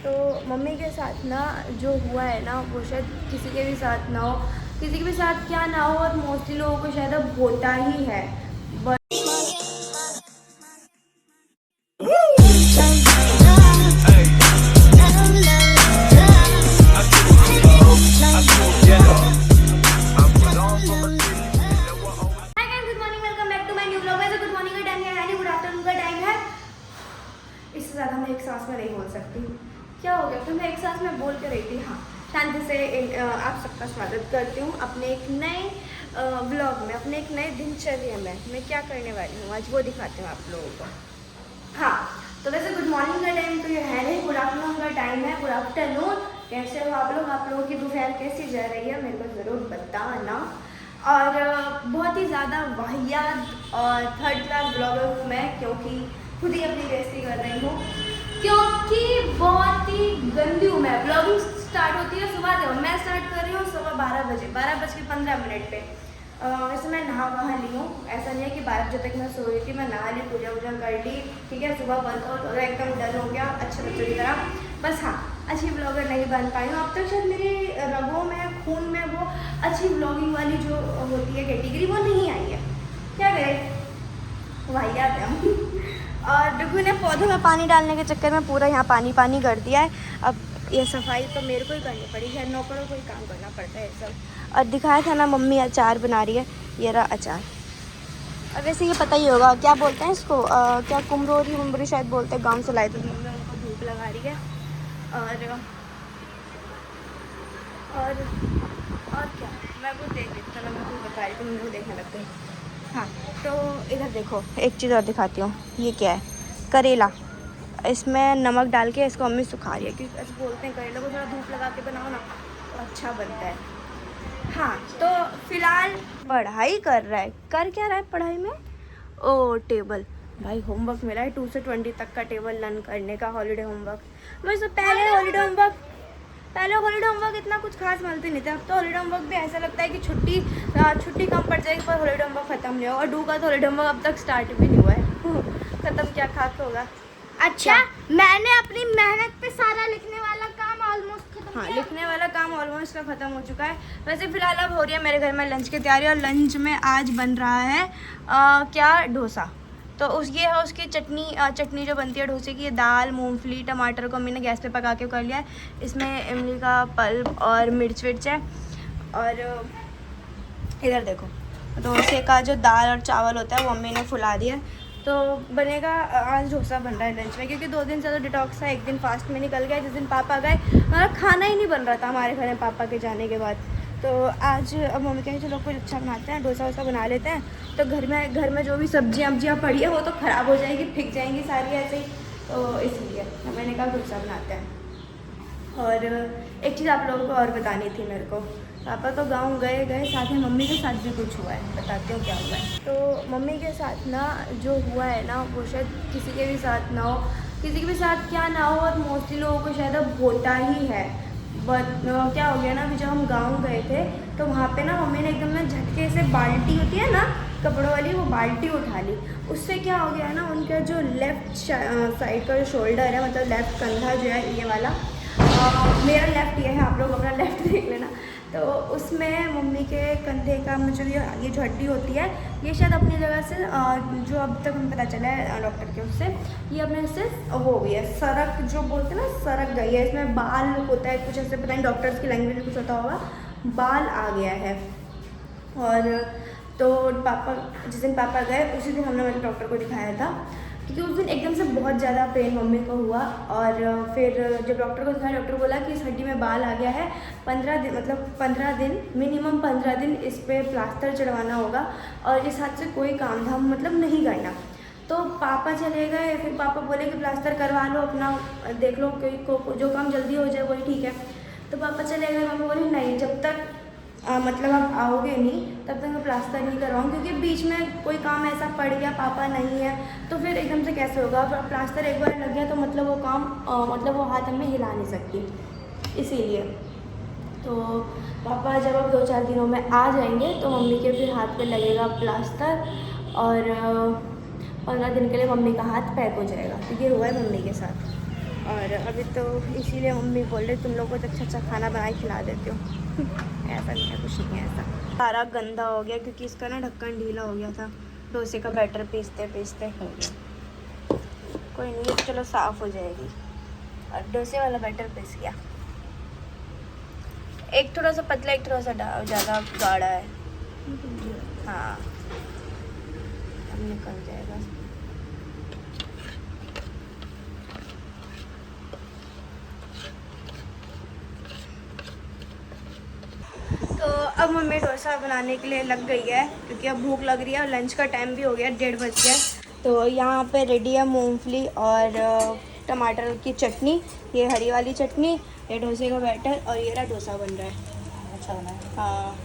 तो मम्मी के साथ ना जो हुआ है ना वो शायद किसी के भी साथ ना हो, किसी के भी साथ क्या ना हो, और मोस्टली लोगों को शायद अब होता ही है। बट इससे ज़्यादा मैं एक सांस में नहीं बोल सकती। क्या हो गया? तो मैं एक सांस में बोल के रही थी। हाँ, शांति से आप सबका स्वागत करती हूँ अपने एक नए ब्लॉग में, अपने एक नए दिनचर्या में। मैं क्या करने वाली हूँ आज वो दिखाती हूँ आप लोगों को। हाँ, तो वैसे गुड मॉर्निंग का टाइम तो ये है नहीं, गुड आफ्टरनून का टाइम है। गुड आफ्टरनून, कैसे हो आप लोग? आप लोगों की दोपहर कैसी जा रही है मेरे को ज़रूर बताना। और बहुत ही ज़्यादा वाहियात और थर्ड क्लास ब्लॉगर हूँ मैं, क्योंकि खुद ही अपनी बेइज्जती कर रही हूँ, क्योंकि बहुत ही गंदी हूँ मैं। ब्लॉगिंग स्टार्ट होती है सुबह, जब मैं स्टार्ट कर रही हूँ सुबह 12 बजे, 12:15 पे। वैसे मैं नहा वहा ली हूँ, ऐसा नहीं है कि 12 बजे तक मैं सो रही थी। मैं नहा ली, पूजा वूजा कर ली, ठीक है। सुबह वर्कआउट हो गया, एकदम डन हो गया अच्छे बच्चों की तरह। बस हाँ, अच्छी ब्लॉगर नहीं बन पाई हूँ अब तक। शायद मेरे रगों में, खून में वो अच्छी ब्लॉगिंग वाली जो होती है कैटेगरी, वो नहीं आई है। क्या करें, वाहियात है हम। और डुगू ने पौधों में पानी डालने के चक्कर में पूरा यहाँ पानी पानी कर दिया है। अब ये सफाई तो मेरे को ही करनी पड़ी है, नौकरों को ही काम करना पड़ता है सब। और दिखाया था ना, मम्मी अचार बना रही है, ये रहा अचार। अब वैसे ये पता ही होगा क्या बोलते हैं इसको, क्या कुमरोरी उमरी शायद बोलते हैं, गाँव से लाए थे। मम्मी उनको धूप लगा रही है। और क्या, मैं वो देख रही थी, मैं कुछ बता रही थी, मुझे देखने लग गई। हाँ, तो इधर देखो, एक चीज़ और दिखाती हूँ। ये क्या है? करेला। इसमें नमक डाल के इसको मम्मी सुखा रही है, क्योंकि ऐसे बोलते हैं करेला को थोड़ा धूप लगा के बनाओ ना तो अच्छा बनता है। हाँ, तो फिलहाल पढ़ाई कर रहा है। कर क्या रहा है पढ़ाई में? ओ, टेबल। भाई होमवर्क मिला है 2 से 20 तक का टेबल लर्न करने का, हॉलीडे होमवर्क। वैसे पहले हॉलीडे होमवर्क इतना कुछ खास मिलते नहीं थे। अब तो हॉलीडे होमवर्क भी ऐसा लगता है कि छुट्टी कम पड़ जाएगी पर हॉलीडे होमवर्क खत्म नहीं होगा। और डू का तो हॉलीडे होमवर्क अब तक स्टार्ट भी नहीं हुआ है। खत्म क्या खाक होगा। अच्छा, मैंने अपनी मेहनत पे सारा लिखने वाला काम ऑलमोस्ट खत्म हाँ, किया। लिखने वाला काम ऑलमोस्ट का ख़त्म हो चुका है। वैसे फ़िलहाल अब हो रही है मेरे घर में लंच की तैयारी, और लंच में आज बन रहा है क्या, डोसा। तो ये है उसकी चटनी जो बनती है डोसे की। दाल, मूंगफली, टमाटर को मैंने गैस पे पका के कर लिया है। इसमें इमली का पल्प और मिर्च विर्च है। और इधर देखो, डोसे का जो दाल और चावल होता है वो मम्मी ने फुला दिया है। तो बनेगा, आज डोसा बन रहा है लंच में, क्योंकि 2 दिन से तो डिटॉक्स था। एक दिन फास्ट में निकल गया, जिस दिन पापा गए हमारा खाना ही नहीं बन रहा था हमारे घर में पापा के जाने के बाद। तो आज अब मम्मी कहें चलो कुछ अच्छा बनाते हैं, डोसा वोसा बना लेते हैं। तो घर में जो भी सब्जियाँ पड़ी है वो तो ख़राब हो जाएगी, फिक जाएंगी सारी ऐसे ही। तो इसलिए मैंने कहा डोसा बनाते हैं। और एक चीज़ आप लोगों को और बतानी थी मेरे को। पापा तो गांव गए, साथ में मम्मी के साथ भी कुछ हुआ है, बताती हूँ क्या हुआ है। तो मम्मी के साथ ना जो हुआ है ना वो शायद किसी के भी साथ ना हो, किसी के भी साथ क्या ना हो, और मोस्टली लोगों को शायद अब होता ही है। बट क्या हो गया ना, अभी जब हम गाँव गए थे तो वहाँ पे ना मम्मी ने एकदम ना झटके से बाल्टी होती है ना कपड़ों वाली, वो बाल्टी उठा ली। उससे क्या हो गया ना, उनका जो लेफ़्ट साइड का जो शोल्डर है, मतलब लेफ़्ट कंधा जो है ये वाला, मेरा लेफ़्ट ये है, आप लोग अपना लेफ़्ट देख लेना। तो उसमें मम्मी के कंधे का मतलब ये जो हड्डी होती है, ये शायद अपनी जगह से जो अब तक हमें पता चला है डॉक्टर के उससे, ये अपने से वो हो गई है, सरक जो बोलते हैं ना, सरक गई है। इसमें बाल होता है कुछ ऐसे, पता नहीं डॉक्टर्स की लैंग्वेज में कुछ होता होगा, बाल आ गया है। और तो पापा, जिस दिन पापा गए उसी दिन हमने मेरे डॉक्टर को दिखाया था, क्योंकि उस दिन एकदम से बहुत ज़्यादा पेन मम्मी को हुआ। और फिर जब डॉक्टर को दिखाया, डॉक्टर बोला कि इस हड्डी में बाल आ गया है, 15 दिन, मतलब 15 दिन, मिनिमम 15 दिन इस पर प्लास्टर चढ़वाना होगा, और इस हाथ से कोई काम धाम मतलब नहीं करना। तो पापा चले गए, फिर पापा बोले कि प्लास्टर करवा लो, अपना देख लो कोई जो काम जल्दी हो जाए वही ठीक है। तो पापा चले गए, मम्मी बोली नहीं, जब तक मतलब आप आओगे नहीं तब तक मैं प्लास्टर नहीं करवाऊँ, क्योंकि बीच में कोई काम ऐसा पड़ गया, पापा नहीं है, तो फिर एकदम से कैसे होगा। प्लास्टर एक बार लग गया तो मतलब वो काम मतलब वो हाथ में हिला नहीं सकती, इसीलिए। तो पापा जब अब 2-4 दिनों में आ जाएंगे तो मम्मी के फिर हाथ पे लगेगा प्लास्टर, और 15 दिन के लिए मम्मी का हाथ पैक हो जाएगा। तो ये हुआ है मम्मी के साथ। और अभी तो इसीलिए मम्मी बोल रही तुम लोग को तो अच्छा खाना बना के खिला देती हूँ। ऐसा नहीं है, कुछ नहीं है ऐसा। सारा गंदा हो गया क्योंकि इसका ना ढक्कन ढीला हो गया था डोसे का बैटर पीसते पीसते। कोई नहीं, चलो साफ़ हो जाएगी। और डोसे वाला बैटर पीस गया, एक थोड़ा सा पतला एक थोड़ा सा ज़्यादा गाढ़ा है। हाँ अब निकल जाएगा। तो अब मम्मी डोसा बनाने के लिए लग गई है क्योंकि अब भूख लग रही है और लंच का टाइम भी हो गया, 1:30 बज गया। तो यहाँ पे रेडी है मूंगफली और टमाटर की चटनी, ये हरी वाली चटनी, ये डोसे का बैटर और ये रहा डोसा बन रहा है। अच्छा बना है। हाँ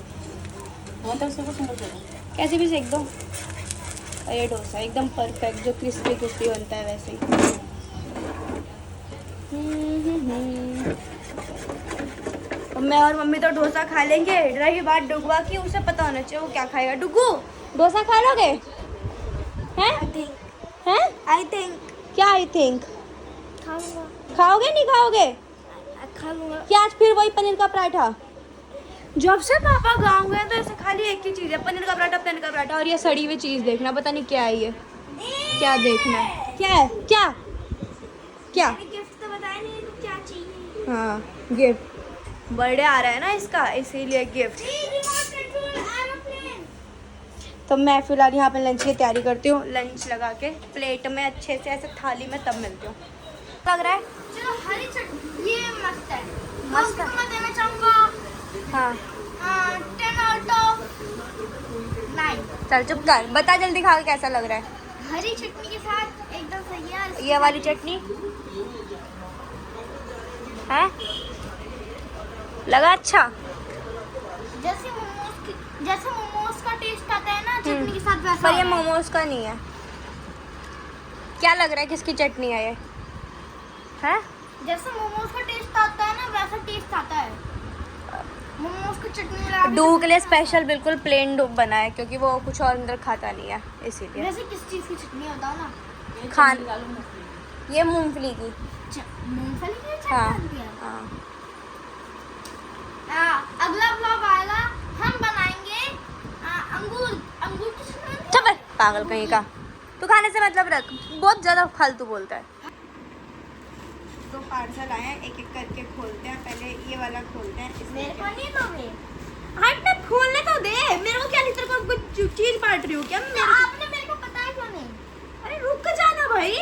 कैसे भी सेक दो। और ये डोसा एकदम परफेक्ट जो क्रिस्पी क्रिस्पी बनता है वैसे ही। मैं और मम्मी तो डोसा खा लेंगे। रही बात डुगवा की, उसे पता होना चाहिए वो क्या खाएगा। डुगू डोसा खा लोगे? हैं? आई थिंक क्या आई थिंक खाओगे नहीं खाओगे? खा लूँगा। क्या आज फिर वही पनीर का पराठा? जब से पापा गाँव गए तो ऐसे खाली एक ही चीज़ है, पनीर का पराठा। और ये सड़ी हुई चीज़ देखना, पता नहीं क्या है ये, क्या देखना है, क्या है क्या क्या? गिफ्ट तो बताया नहीं तो क्या चाहिए। हाँ गिफ्ट, बर्थडे आ रहा है ना इसका, इसीलिए गिफ्ट। तो मैं फिलहाल यहाँ पे लंच की तैयारी करती हूँ। लंच लगा के प्लेट में अच्छे से ऐसे थाली में तब मिलती हूँ। लग रहा है चलो हरी चटनी ये मस्त है। मस्त है। मैं देना चाहूँगा हाँ 10 आउट ऑफ 9। चल चुप कर, बता जल्दी खा के कैसा लग रहा है। हरी चटनी के साथ एकदम सही है। ये वाली चटनी है लगा अच्छा। जैसे मोमोज का टेस्ट आता है ना चटनी के साथ वैसा। पर ये मोमोज का नहीं है। क्या लग रहा है किसकी चटनी है ये? है जैसे मोमोज का टेस्ट आता है ना वैसा टेस्ट आता है। मोमोज की चटनी लगा के डू के लिए स्पेशल बिल्कुल प्लेन डू बना है क्योंकि वो कुछ और अंदर खाता नहीं है इसीलिए। वैसे किस चीज़ की चटनी बताओ ना। खान ये मूंगफली की। मूंगफली की चटनी हाँ बनती है। हाँ अगला ब्लॉग आएगा हम बनाएंगे अंगूर की चटनी। चुप है पागल कहीं का, तू खाने से मतलब रख, बहुत ज़्यादा फालतू बोलता है। तो पार्सल आए हैं, एक एक करके खोलते हैं। पहले ये वाला खोलते हैं। मेरे को नहीं दोगे? हट ना, खोलने तो दे। मेरे को क्या नहीं, तेरे को कुछ चीज बांट रही हो क्या? आपने मेरे को बताया क्यों नहीं? अरे रुक जाना भाई,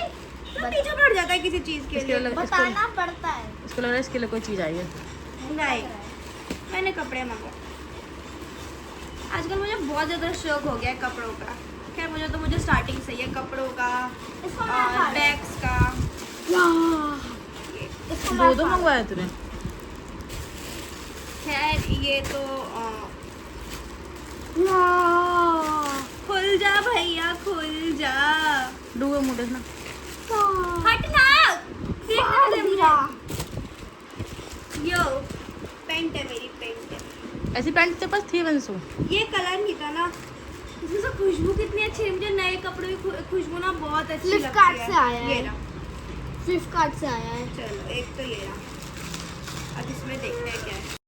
तू पीछे पड़ जाता है किसी चीज के लिए। बताना पड़ता है। इसको लग रहा है इसके लिए कोई चीज़ आई है। नहीं, मैंने कपड़े मंगाए। आजकल मुझे बहुत ज़्यादा शौक हो गया है कपड़ों का। खैर मुझे स्टार्टिंग से ही है कपड़ों का इसको मैं और खा रही बैग्स का। इसको दो दो मंगवाया तूने? खैर ये तो खुल जा भैया खुल जा। डूबे मुंह देखना। हट ना, देखना दे मुझे। यो पेंट है, मेरी पेंट है। ऐसी पैंट तेरे पास थी वंशु? ये कलर नहीं था ना, इसमें से खुशबू कितनी अच्छी है। मुझे नए कपड़ों की खुशबू ना बहुत अच्छी लगती है। फ्लिपकार्ट से आया है। ये रहा, फ्लिपकार्ट से आया है। चलो एक तो ये रहा। अब इसमें देखते हैं क्या है।